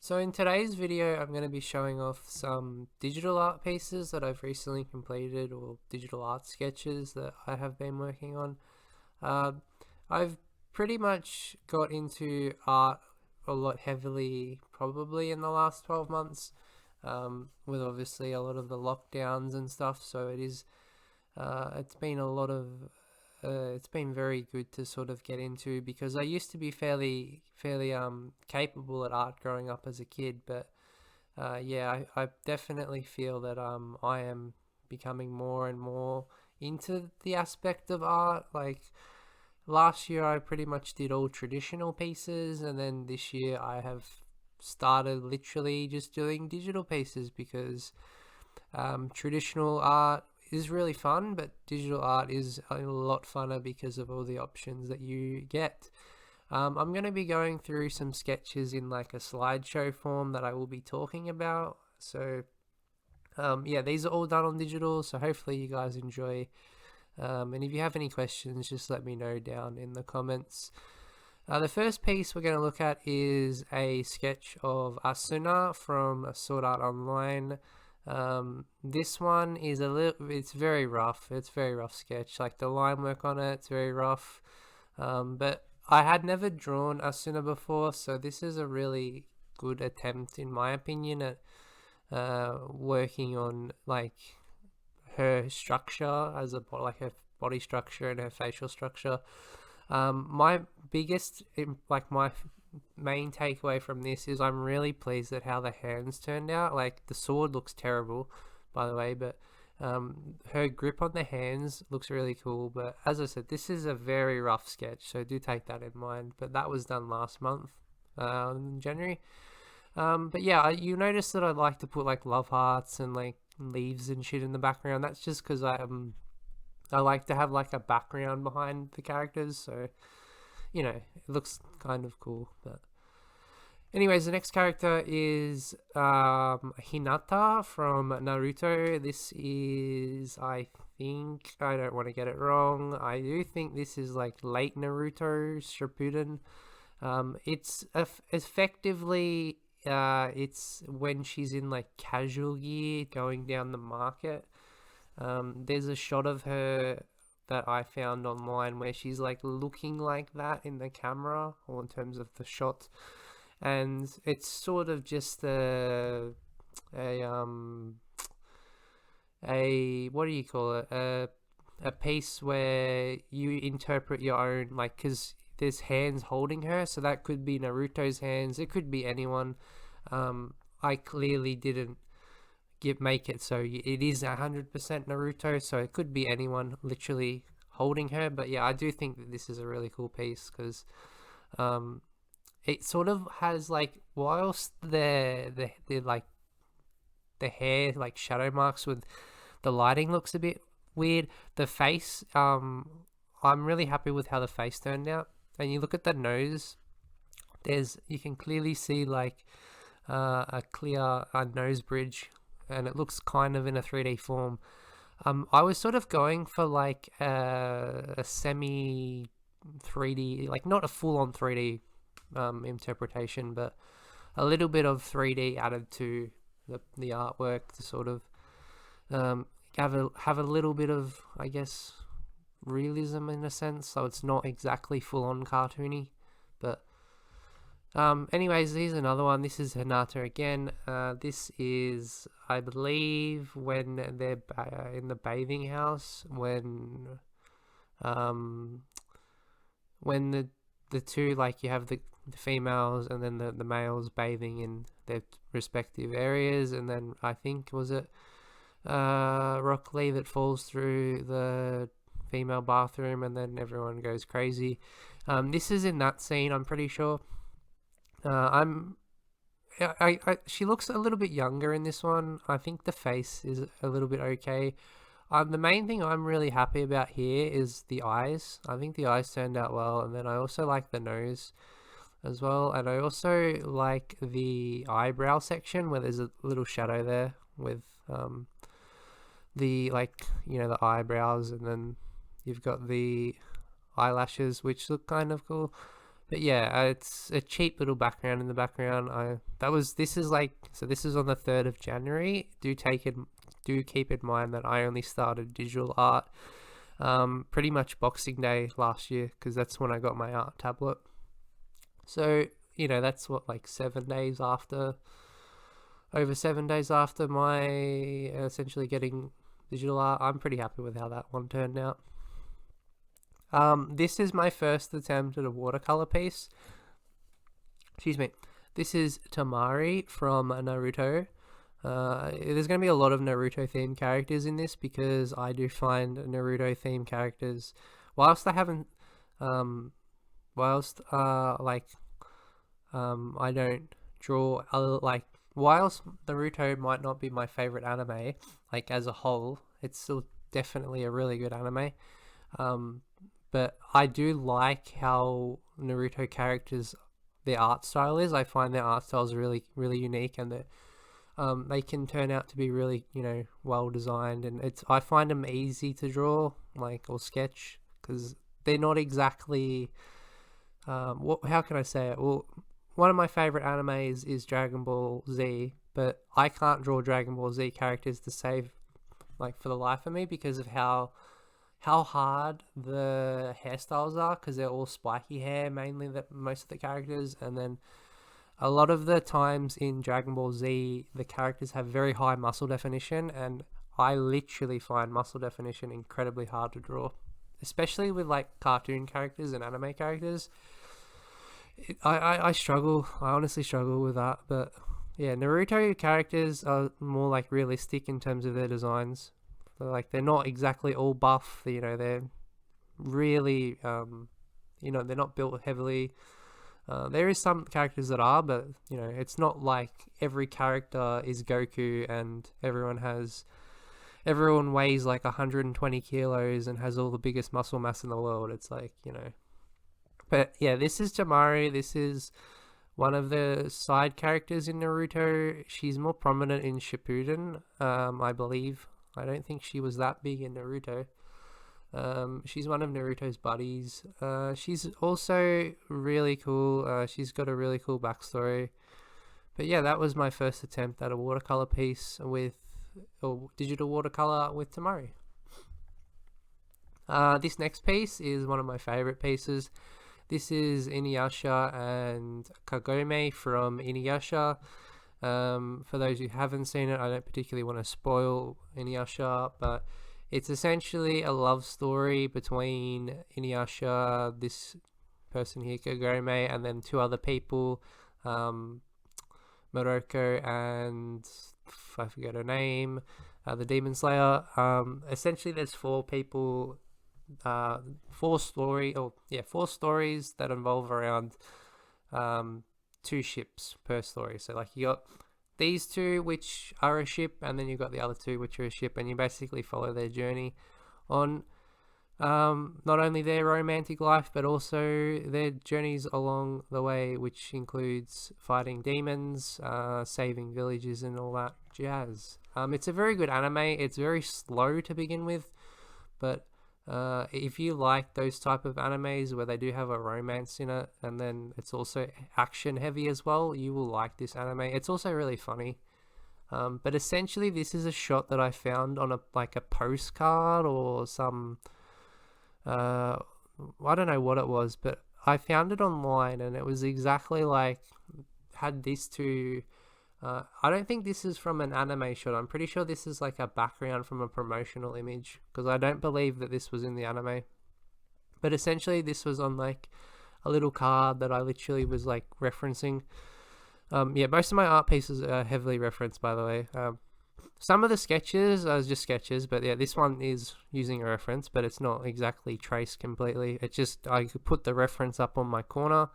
So in today's video, I'm going to be showing off some digital art pieces that I've recently completed, or digital art sketches that I have been working on. Uh, I've pretty much got into art a lot heavily probably in the last 12 months, with obviously a lot of the lockdowns and stuff. So it's been a lot of it's been very good to sort of get into, because I used to be fairly capable at art growing up as a kid, but yeah, I definitely feel that I am becoming more and more into the aspect of art. Like last year I pretty much did all traditional pieces, and then this year I have started literally just doing digital pieces, because traditional art is really fun, but digital art is a lot funner because of all the options that you get. I'm going to be going through some sketches in like a slideshow form that I will be talking about. So, yeah, these are all done on digital, so hopefully you guys enjoy. And if you have any questions, just let me know down in the comments. The first piece we're going to look at is a sketch of Asuna from Sword Art Online. This one is it's very rough. It's a very rough sketch. Like the line work on it, it's very rough. But I had never drawn Asuna before, so this is a really good attempt, in my opinion, at working on like her structure as like her body structure and her facial structure. My biggest, like my main takeaway from this is I'm really pleased at how the hands turned out. Like the sword looks terrible, by the way, but her grip on the hands looks really cool. But as I said, this is a very rough sketch, so do take that in mind. But that was done last month, in January. But yeah, you notice that I like to put like love hearts and like leaves and shit in the background. That's just because I like to have like a background behind the characters, so you know, it looks kind of cool. But anyways, the next character is Hinata from Naruto. This is, I think, I don't want to get it wrong, I do think this is like late Naruto Shippuden. It's effectively it's when she's in like casual gear going down the market. There's a shot of her that I found online where she's like looking like that in the camera, or in terms of the shot, and it's sort of just a a what do you call it, a piece where you interpret your own, like, because there's hands holding her, so that could be Naruto's hands, it could be anyone. I clearly didn't make it so it is 100% Naruto, so it could be anyone literally holding her. But yeah, I do think that this is a really cool piece, because um, it sort of has like, whilst the like the hair like shadow marks with the lighting looks a bit weird, the face, I'm really happy with how the face turned out. And you look at the nose, you can clearly see like a clear nose bridge, and it looks kind of in a 3D form. I was sort of going for like a semi 3D, like not a full on 3D interpretation, but a little bit of 3D added to the artwork to sort of um, have a little bit of, I guess, realism in a sense. So it's not exactly full on cartoony, but anyways, here's another one. This is Hinata again. This is, I believe, when they're in the bathing house, um, when the two, like, you have the females and then the males bathing in their respective areas, and then I think, was it Rock Lee that falls through the female bathroom, and then everyone goes crazy. This is in that scene, I'm pretty sure. She looks a little bit younger in this one. I think the face is a little bit okay. The main thing I'm really happy about here is the eyes. I think the eyes turned out well, and then I also like the nose as well, and I also like the eyebrow section where there's a little shadow there with the, like, you know, the eyebrows, and then you've got the eyelashes, which look kind of cool. But yeah, it's a cheap little background in the background. This is like, so this is on the 3rd of January. Do keep in mind that I only started digital art pretty much Boxing Day last year, because that's when I got my art tablet. So, that's what, like 7 days after, over 7 days after my essentially getting digital art. I'm pretty happy with how that one turned out. This is my first attempt at a watercolor piece. Excuse me. This is Temari from Naruto. There's going to be a lot of Naruto themed characters in this, because I do find Naruto themed characters, whilst I haven't, I don't draw, whilst Naruto might not be my favorite anime, like as a whole, it's still definitely a really good anime. But I do like how Naruto characters, their art style is. I find their art style is really, really unique, and that they can turn out to be really, well designed, and I find them easy to draw, or sketch, because they're not exactly, how can I say it? Well, one of my favorite animes is Dragon Ball Z, but I can't draw Dragon Ball Z characters to save, for the life of me, because of how hard the hairstyles are, because they're all spiky hair, mainly most of the characters, and then a lot of the times in Dragon Ball Z, the characters have very high muscle definition, and I literally find muscle definition incredibly hard to draw, especially with cartoon characters and anime characters. I struggle. I honestly struggle with that. But yeah, Naruto characters are more realistic in terms of their designs. They're not exactly all buff. They're really they're not built heavily. There is some characters that are, but it's not like every character is Goku and everyone weighs 120 kilos and has all the biggest muscle mass in the world. It's but yeah, this is Temari. This is one of the side characters in Naruto. She's more prominent in Shippuden, I believe. I don't think she was that big in Naruto. She's one of Naruto's buddies. She's also really cool. She's got a really cool backstory. But yeah, that was my first attempt at a watercolor piece or digital watercolor with Temari. This next piece is one of my favorite pieces. This is Inuyasha and Kagome from Inuyasha. For those who haven't seen it, I don't particularly want to spoil Inuyasha, but it's essentially a love story between Inuyasha, this person here, Kagome, and then two other people, Moroko and I forget her name, the Demon Slayer. Essentially, there's four people, four stories that involve around two ships per story. So you got these two, which are a ship, and then you've got the other two, which are a ship, and you basically follow their journey on not only their romantic life, but also their journeys along the way, which includes fighting demons, saving villages, and all that jazz. It's a very good anime. It's very slow to begin with, but if you like those type of animes where they do have a romance in it, and then it's also action heavy as well, you will like this anime. It's also really funny. But essentially, this is a shot that I found on a postcard or some I don't know what it was, but I found it online, and it was exactly had this two. I don't think this is from an anime shot. I'm pretty sure this is a background from a promotional image, because I don't believe that this was in the anime. But essentially, this was on a little card that I literally was referencing. Yeah, most of my art pieces are heavily referenced, by the way. Some of the sketches are just sketches, but yeah, this one is using a reference, but it's not exactly traced completely. It's just I could put the reference up on my corner.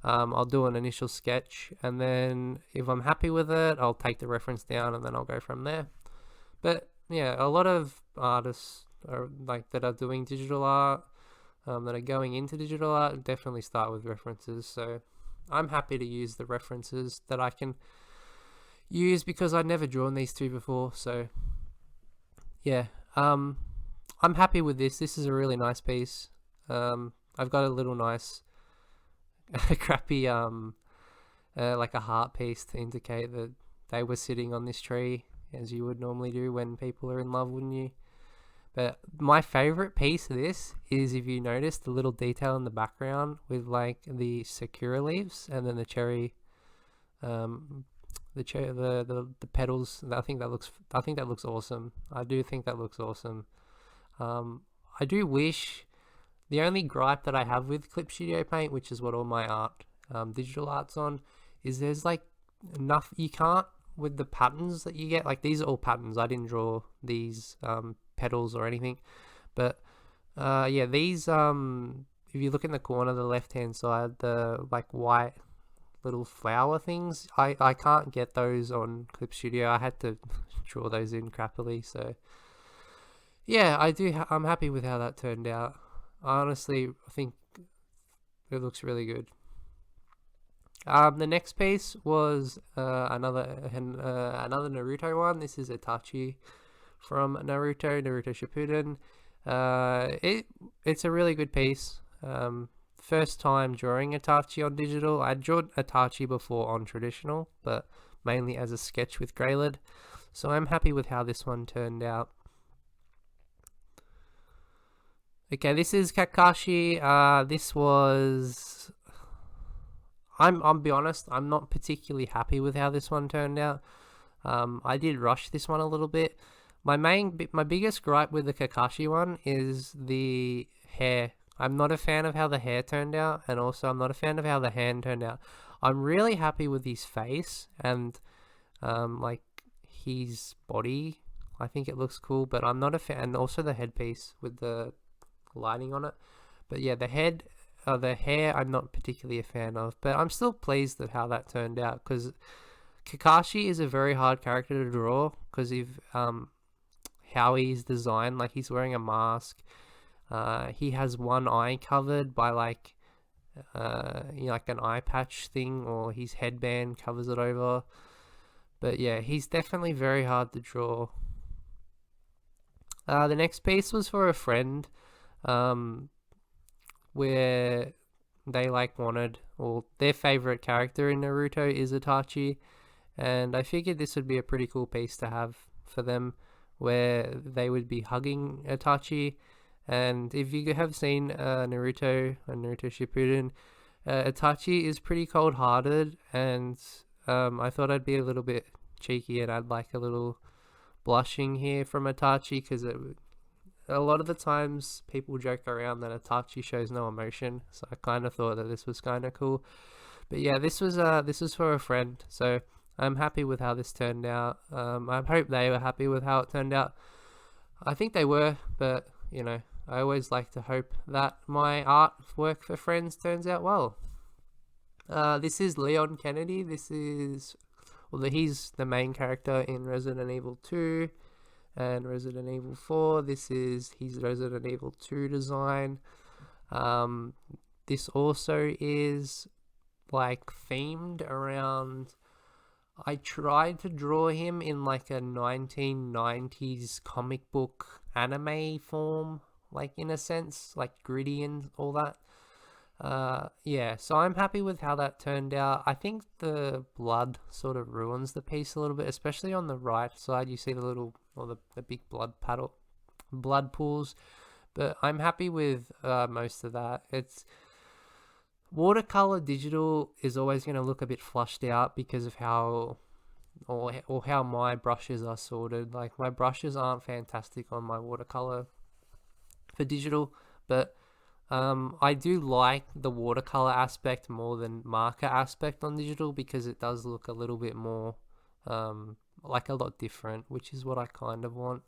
I'll do an initial sketch, and then if I'm happy with it, I'll take the reference down, and then I'll go from there. But yeah, a lot of artists are that are doing digital art, that are going into digital art, definitely start with references. So I'm happy to use the references that I can use, because I'd never drawn these two before. So yeah, I'm happy with this. This is a really nice piece. I've got a little nice a crappy like a heart piece to indicate that they were sitting on this tree, as you would normally do when people are in love, wouldn't you? But my favorite piece of this is, if you notice, the little detail in the background with like the sakura leaves and then the cherry, the petals. I think that looks awesome. I do think that looks awesome. I do wish, the only gripe that I have with Clip Studio Paint, which is what all my art, digital art's on, is there's like enough, you can't, with the patterns that you get, like these are all patterns, I didn't draw these petals or anything, but yeah, these if you look in the corner, the left hand side, the like white little flower things, I can't get those on Clip Studio. I had to draw those in crappily. So yeah, I'm happy with how that turned out. I honestly think it looks really good. The next piece was another Naruto one. This is Itachi from Naruto Shippuden. It's a really good piece. First time drawing Itachi on digital. I drew Itachi before on traditional, but mainly as a sketch with Greylid. So I'm happy with how this one turned out. Okay, this is Kakashi. This was... I'll be honest, I'm not particularly happy with how this one turned out. I did rush this one a little bit. My biggest gripe with the Kakashi one is the hair. I'm not a fan of how the hair turned out, and also I'm not a fan of how the hand turned out. I'm really happy with his face and like his body. I think it looks cool, but I'm not a fan. And also the headpiece with the lighting on it. But yeah, the hair I'm not particularly a fan of, but I'm still pleased at how that turned out, because Kakashi is a very hard character to draw because of how he's designed. Like, he's wearing a mask. He has one eye covered by like like an eye patch thing, or his headband covers it over. But yeah, he's definitely very hard to draw. The next piece was for a friend, where they like wanted, or their favorite character in Naruto is Itachi, and I figured this would be a pretty cool piece to have for them, where they would be hugging Itachi. And if you have seen Naruto and Naruto Shippuden, Itachi is pretty cold-hearted, and I thought I'd be a little bit cheeky and I'd like a little blushing here from Itachi, because a lot of the times people joke around that Itachi shows no emotion, so I kind of thought that this was kind of cool. But yeah, this was for a friend, so I'm happy with how this turned out. I hope they were happy with how it turned out. I think they were, but you know, I always like to hope that my artwork for friends turns out well. This is Leon Kennedy. He's the main character in Resident Evil 2 and Resident Evil 4. This is his Resident Evil 2 design. This also is like themed around... I tried to draw him in like a 1990s comic book anime form, like in a sense, like gritty and all that. Yeah, so I'm happy with how that turned out. I think the blood sort of ruins the piece a little bit, especially on the right side. You see the little, or the big blood pools, but I'm happy with most of that. It's watercolor digital is always going to look a bit flushed out because of how, or how my brushes are sorted. Like, my brushes aren't fantastic on my watercolor for digital, but I do like the watercolor aspect more than marker aspect on digital, because it does look a little bit more like a lot different, which is what I kind of want.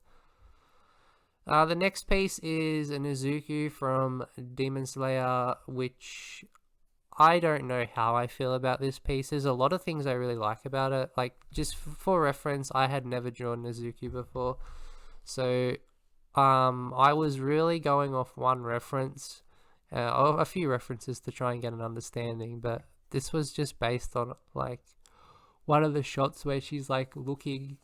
The next piece is a Nezuko from Demon Slayer, which I don't know how I feel about this piece. There's a lot of things I really like about it. Like, just for reference, I had never drawn Nezuko before, so I was really going off one reference, a few references to try and get an understanding, but this was just based on like one of the shots where she's like looking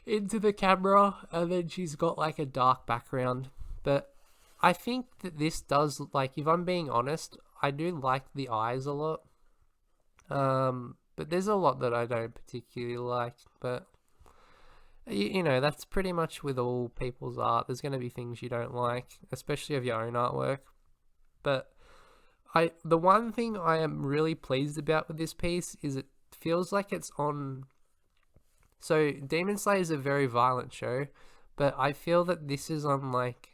into the camera, and then she's got like a dark background. But I think that this does, like, if I'm being honest, I do like the eyes a lot. But there's a lot that I don't particularly like. But you know, that's pretty much with all people's art. There's going to be things you don't like, especially of your own artwork. But the one thing I am really pleased about with this piece is it feels like it's on. So Demon Slayer is a very violent show, but I feel that this is on, like,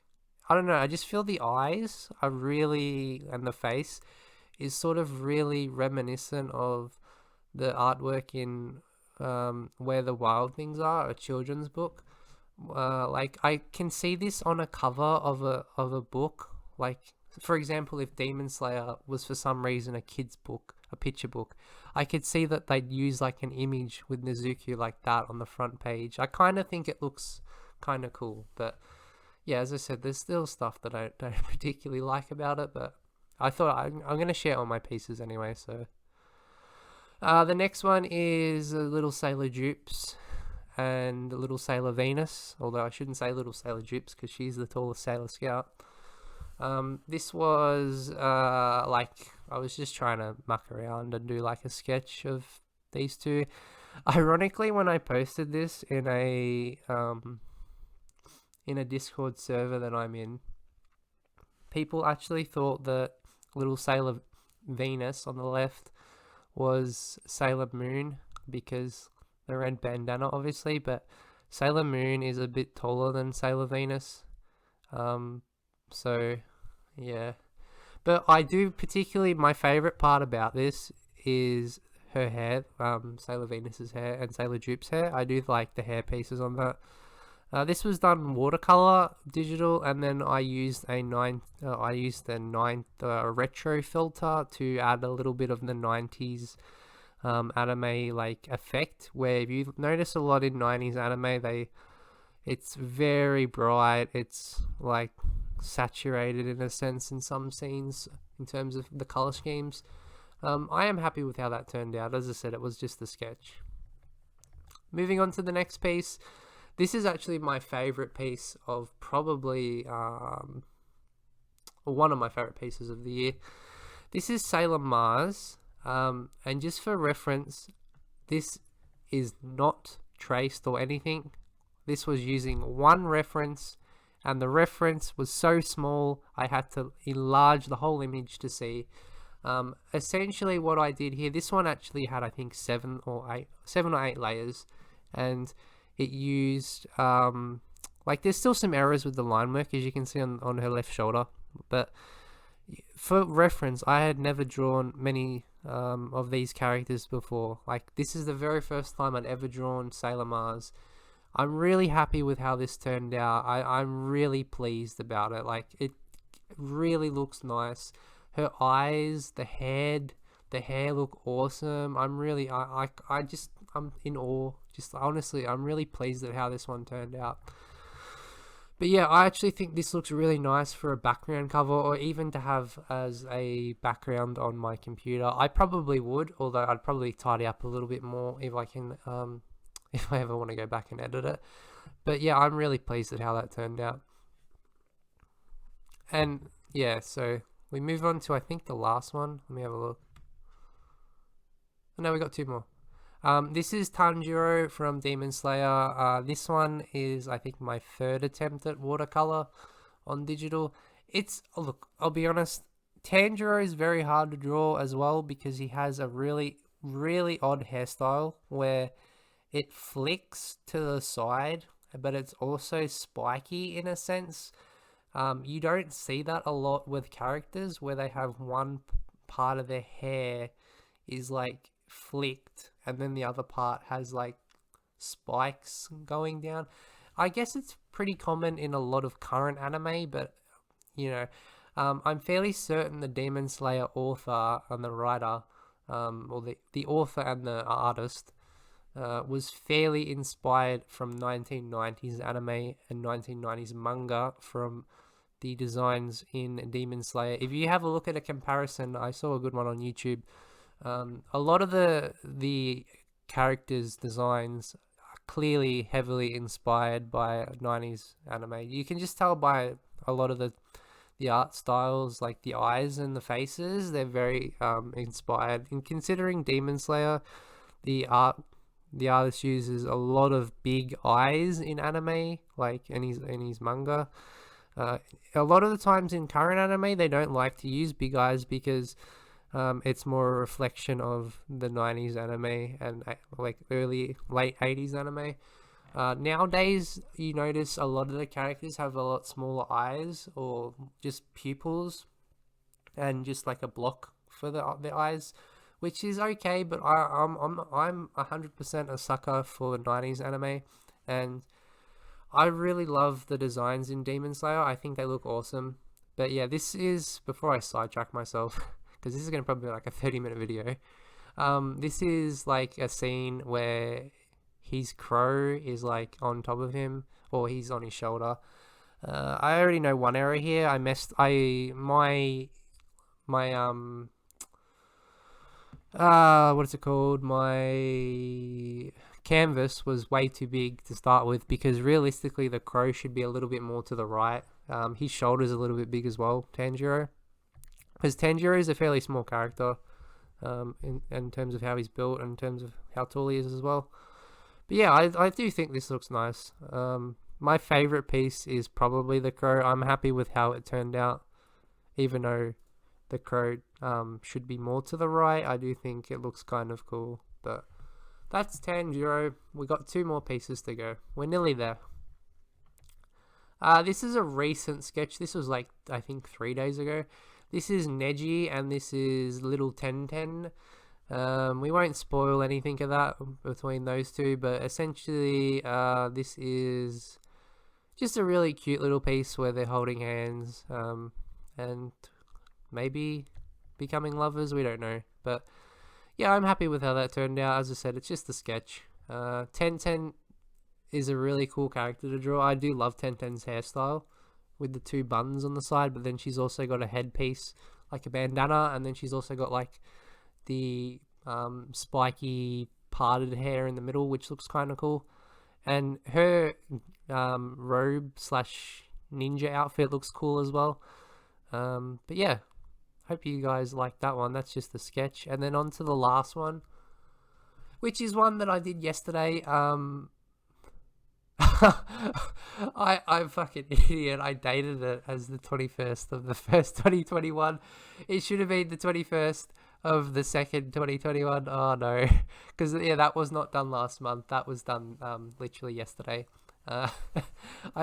I don't know, I just feel the eyes are really, and the face is sort of really reminiscent of the artwork in Where the Wild Things Are, a children's book. Like, I can see this on a cover of a book. Like, for example, if Demon Slayer was for some reason a kid's book, a picture book, I could see that they'd use like an image with Nezuko like that on the front page. I kind of think it looks kind of cool, but yeah, as I said, there's still stuff that I don't particularly like about it, but I thought I'm going to share all my pieces anyway. So the next one is Little Sailor Jupes and Little Sailor Venus, although I shouldn't say Little Sailor Jupes because she's the tallest Sailor Scout. This was like, I was just trying to muck around and do like a sketch of these two. Ironically, when I posted this in a Discord server that I'm in, people actually thought that Little Sailor Venus on the left was Sailor Moon because the red bandana, obviously, but Sailor Moon is a bit taller than Sailor Venus. So yeah, but I do particularly, my favorite part about this is her hair, Sailor Venus's hair and Sailor Jupe's hair. I do like the hair pieces on that. This was done watercolor digital, and then I used a ninth retro filter to add a little bit of the 90s anime like effect, where if you notice a lot in 90s anime, it's very bright, it's like saturated in a sense in some scenes in terms of the color schemes. I am happy with how that turned out. As I said, it was just a sketch. Moving on to the next piece. This is actually my favorite piece of probably one of my favorite pieces of the year. This is Sailor Mars, and just for reference, this is not traced or anything. This was using one reference, and the reference was so small I had to enlarge the whole image to see. Essentially what I did here, this one actually had, I think, 7 or 8 layers, and it used like, there's still some errors with the line work, as you can see on her left shoulder, but for reference, I had never drawn many of these characters before. Like, this is the very first time I'd ever drawn Sailor Mars. I'm really happy with how this turned out. I'm really pleased about it. Like, it really looks nice. Her eyes, the head, the hair look awesome. I'm really, I'm in awe. Just honestly, I'm really pleased at how this one turned out. But yeah, I actually think this looks really nice for a background cover, or even to have as a background on my computer. I probably would, although I'd probably tidy up a little bit more if I can, if I ever want to go back and edit it. But yeah, I'm really pleased at how that turned out. And yeah, so we move on to, I think, the last one. Let me have a look. No, we got 2 more. This is Tanjiro from Demon Slayer. This one is, I think, my 3rd attempt at watercolor on digital. Look, I'll be honest, Tanjiro is very hard to draw as well because he has a really, really odd hairstyle where it flicks to the side, but it's also spiky in a sense. You don't see that a lot with characters where they have one part of their hair is like flicked and then the other part has like spikes going down. I guess it's pretty common in a lot of current anime, but you know, I'm fairly certain the Demon Slayer author and the writer, or the author and the artist, was fairly inspired from 1990s anime and 1990s manga from the designs in Demon Slayer. If you have a look at a comparison, I saw a good one on YouTube. A lot of the characters' designs are clearly heavily inspired by 90s anime. You can just tell by a lot of the the art styles, like the eyes and the faces, they're very inspired. And considering Demon Slayer, the artist uses a lot of big eyes in anime, like in his manga. A lot of the times in current anime, they don't like to use big eyes because it's more a reflection of the 90s anime and like late 80s anime. Nowadays, you notice a lot of the characters have a lot smaller eyes or just pupils and just like a block for the eyes, which is okay. But I'm 100% a sucker for 90s anime, and I really love the designs in Demon Slayer. I think they look awesome. But yeah, this is, before I sidetrack myself, because this is going to probably be like a 30-minute video. This is like a scene where his crow is like on top of him, or he's on his shoulder. I already know one error here. What is it called? My canvas was way too big to start with, because realistically the crow should be a little bit more to the right. His shoulder's a little bit big as well, Tanjiro, because Tanjiro is a fairly small character in terms of how he's built and in terms of how tall he is as well. But yeah, I do think this looks nice. My favorite piece is probably the crow. I'm happy with how it turned out, even though the crow should be more to the right. I do think it looks kind of cool. But that's Tanjiro. We got 2 more pieces to go. We're nearly there. This is a recent sketch. This was like, I think 3 days ago. This is Neji and this is Little Tenten. We won't spoil anything of that between those two, but essentially this is just a really cute little piece where they're holding hands and maybe becoming lovers. We don't know, but yeah, I'm happy with how that turned out. As I said, it's just a sketch. Tenten is a really cool character to draw. I do love Tenten's hairstyle with the 2 buns on the side, but then she's also got a headpiece like a bandana, and then she's also got like the spiky parted hair in the middle, which looks kind of cool. And her robe / ninja outfit looks cool as well. But yeah, hope you guys like that one. That's just the sketch. And then on to the last one, which is one that I did yesterday. I'm fucking idiot. I dated it as the 21st of the 1st 2021. It should have been the 21st of the 2nd 2021. Oh no, because yeah, that was not done last month. That was done literally yesterday. I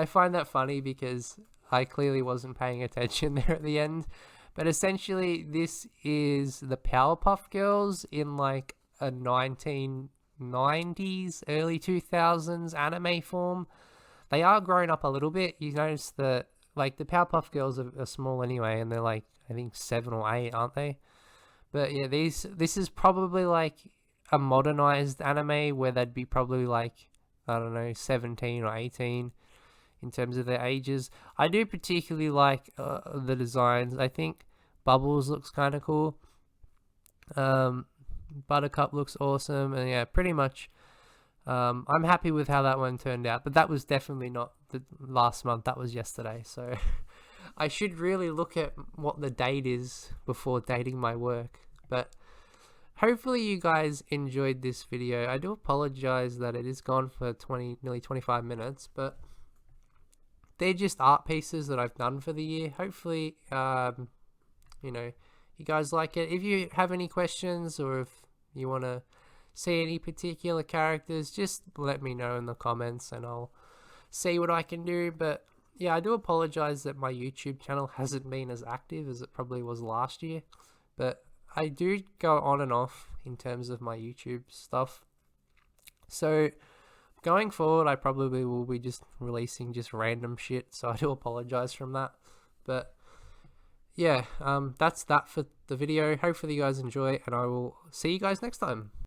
find that funny because I clearly wasn't paying attention there at the end. But essentially, this is the Powerpuff Girls in like a 1990s, early 2000s anime form. They are grown up a little bit. You notice that like the Powerpuff Girls are small anyway, and they're like, I think 7 or 8, aren't they? But yeah, this is probably like a modernized anime where they'd be probably like, I don't know, 17 or 18 in terms of their ages. I do particularly like the designs. I think Bubbles looks kind of cool. Buttercup looks awesome, and yeah, pretty much I'm happy with how that one turned out. But that was definitely not the last month. That was yesterday. So I should really look at what the date is before dating my work. But hopefully you guys enjoyed this video. I do apologize that it is gone for nearly 25 minutes, but they're just art pieces that I've done for the year. Hopefully, you know, you guys like it. If you have any questions or if you want to see any particular characters, just let me know in the comments and I'll see what I can do. But yeah, I do apologize that my YouTube channel hasn't been as active as it probably was last year, but I do go on and off in terms of my YouTube stuff. So going forward, I probably will be just releasing just random shit, so I do apologize from that. But yeah, that's that for the video. Hopefully you guys enjoy, and I will see you guys next time.